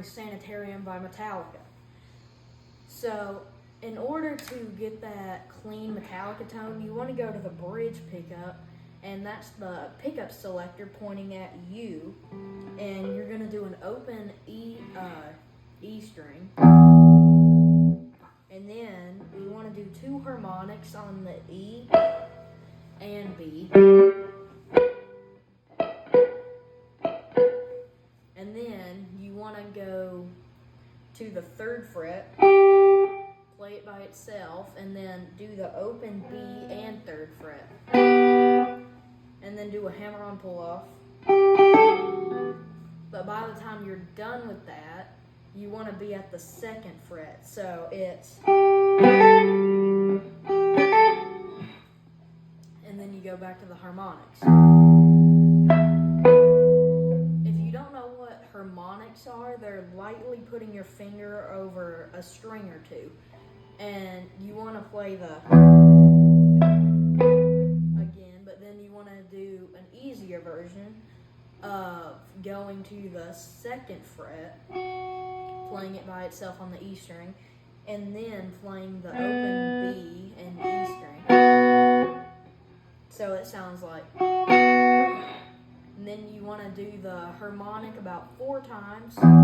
Sanitarium by Metallica. So in order to get that clean Metallica tone, you want to go to the bridge pickup, and that's the pickup selector pointing at you, and you're going to do an open E string, and then you want to do 2 harmonics on the E and B, and then you want to go to the 3rd fret, play it by itself, and then do the open B and 3rd fret, and then do a hammer-on pull-off. But by the time you're done with that, you want to be at the 2nd fret, so it's, and then you go back to the harmonics. If you don't know what harmonics are, they're lightly putting your finger over a string or two, and you want to play the again, but then you want to do an easier version of going to the 2nd fret, playing it by itself on the E string, and then playing the open B and E string. So it sounds like, and then you want to do the harmonic about 4 times. And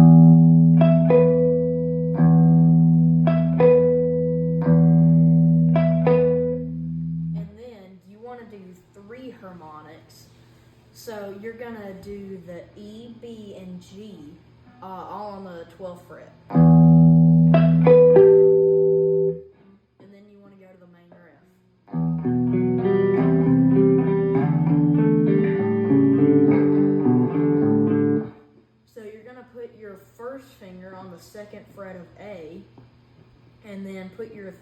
then you want to do 3 harmonics. So you're going to do the E, B, and G all on the 12th fret. And then you want to go to the main riff. So you're going to put your 1st finger on the 2nd fret of A, and then put your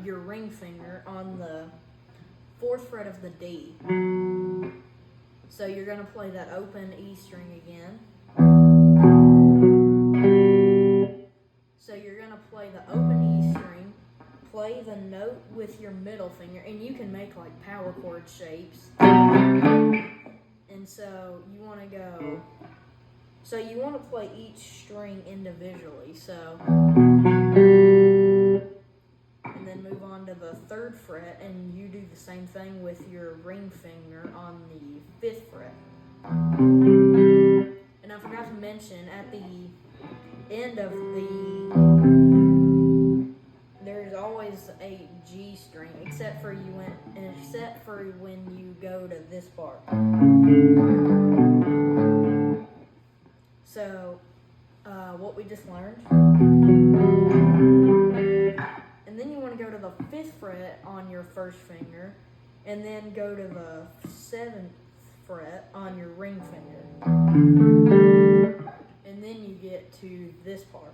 your ring finger on the 4th fret of the D. So you're going to play that open E string again. So you're going to play the open E string, play the note with your middle finger, and you can make like power chord shapes. And so you want to go, so you want to play each string individually, so, and then move on to the 3rd fret, and you do the same thing with your ring finger on the 5th fret. And I forgot to mention, at the end of there's always a G string, except for when you go to this part. So, what we just learned. And then you want to go to the 5th fret on your 1st finger, and then go to the 7th fret on your ring finger. And then you get to this part.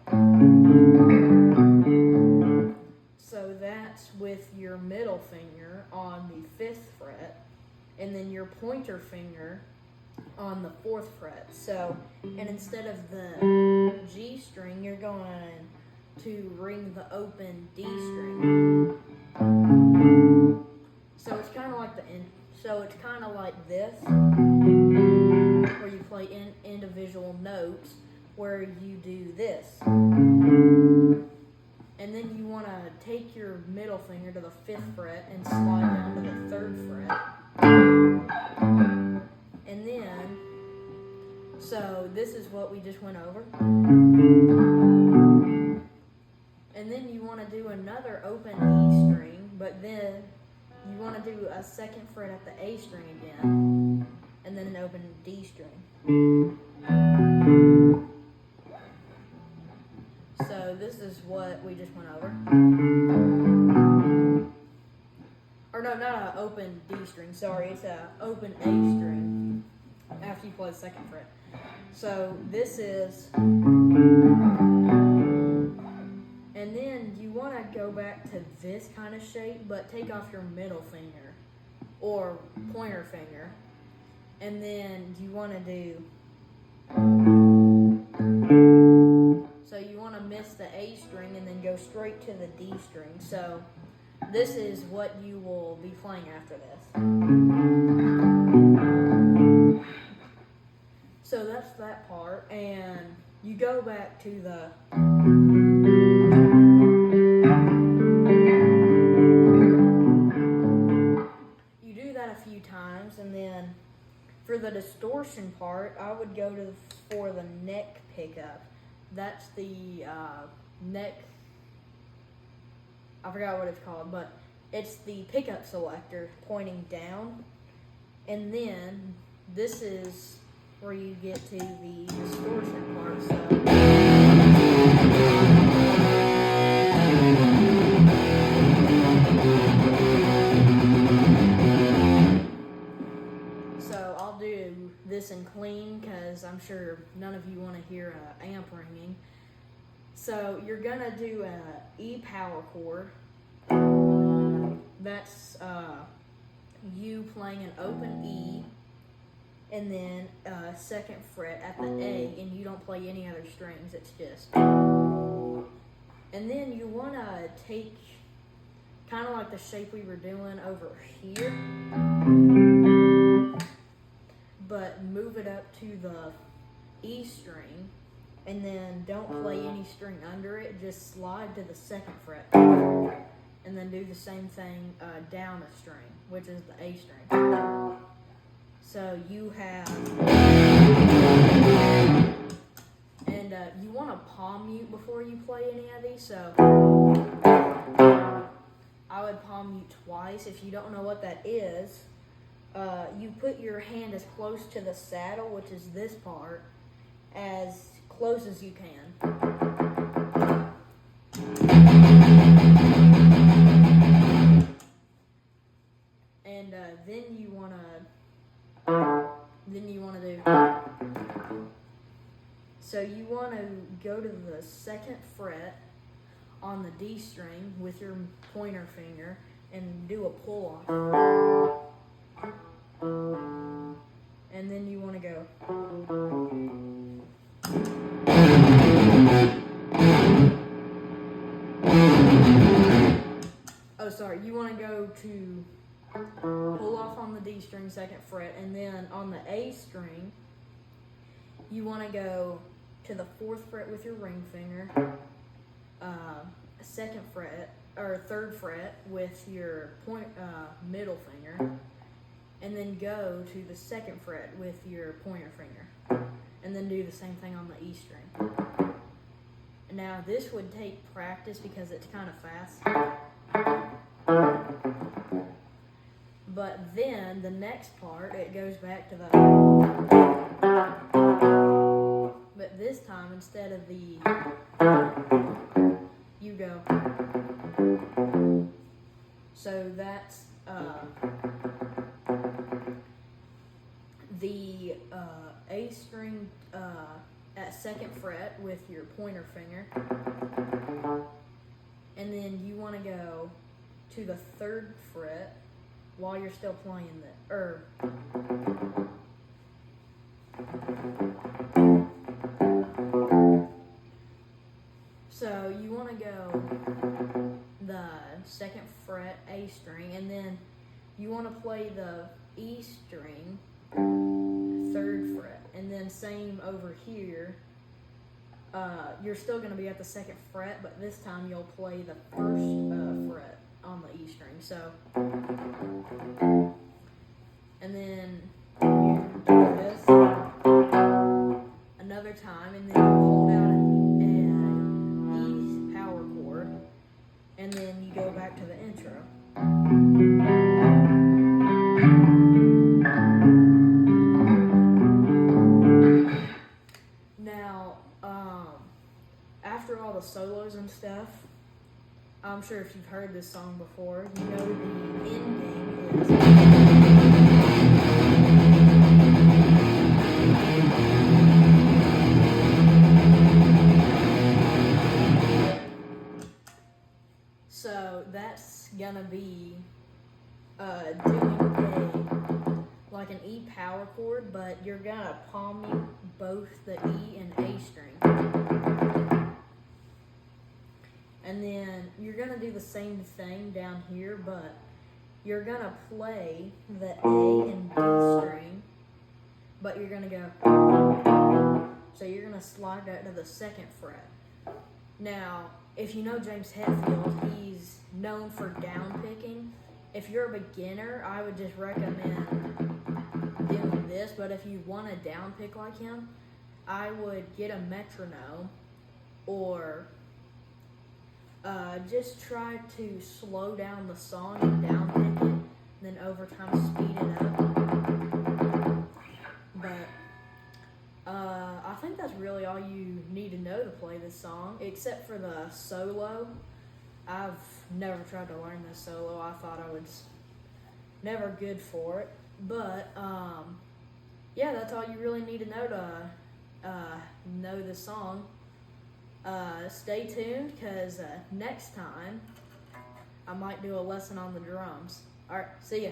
So that's with your middle finger on the 5th fret, and then your pointer finger on the 4th fret. So, and instead of the G string, you're going to ring the open D string. So it's kind of like this, where you play individual notes, where you do this. And then you want to take your middle finger to the 5th fret and slide down to the 3rd fret. And then, so this is what we just went over. And then you want to do another open E string, but then you want to do a 2nd fret at the A string again, and then an open D string. So this is what we just went over. Or no, not an open D string, sorry, it's an open A string after you play the 2nd fret. So this is, and then you want to go back to this kind of shape, but take off your middle finger or pointer finger, and then you want to do, so you want to miss the A string and then go straight to the D string. So this is what you will be playing after this. So that's that part, and you go back to the you do that a few times, and then for the distortion part, I would go for the neck pickup. That's the neck. I forgot what it's called, but it's the pickup selector pointing down, and then this is where you get to the distortion part. So I'll do this in clean because I'm sure none of you want to hear an amp ringing. So you're gonna do a E power chord. That's you playing an open E, and then second fret at the A, and you don't play any other strings. It's just. And then you wanna take kind of like the shape we were doing over here, but move it up to the E string. And then don't play any string under it, just slide to the second fret. And then do the same thing down a string, which is the A string. So you have, and you want to palm mute before you play any of these, so I would palm mute twice. If you don't know what that is, you put your hand as close to the saddle, which is this part, as close as you can. And then you wanna do. So you wanna go to the second fret on the D string with your pointer finger and do a pull off. And then you wanna go. Oh, sorry. You want to go to pull off on the D string, second fret, and then on the A string, you want to go to the fourth fret with your ring finger, second fret or third fret with your middle finger, and then go to the second fret with your pointer finger, and then do the same thing on the E string. Now this would take practice because it's kind of fast. But then the next part, it goes back to the. But this time, instead of the, you go. So that's the A string at second fret with your pointer finger. And then you want to go to the third fret while you're still playing So you want to go the second fret A string, and then you want to play the E string third fret, and then same over here. You're still going to be at the second fret, but this time you'll play the first fret on the E string. So, and then you do this another time, and then you hold out an E power chord, and then you go back to the intro. Now, after all the solos and stuff, I'm sure if you've heard this song before, you know the end game is. So that's gonna be doing like an E power chord, but you're gonna palm mute both the E and A string. And then you're going to do the same thing down here, but you're going to play the A and B string, but you're going to go. So you're gonna slide that to the 2nd fret. Now, if you know James Hetfield, he's known for down picking. If you're a beginner, I would just recommend doing this, but if you want to down pick like him, I would get a metronome or just try to slow down the song and down pick it, and then over time speed it up. But I think that's really all you need to know to play this song, except for the solo. I've never tried to learn this solo. I thought I was never good for it. But, yeah, that's all you really need to know know the song. Stay tuned, because next time I might do a lesson on the drums. Alright, see ya.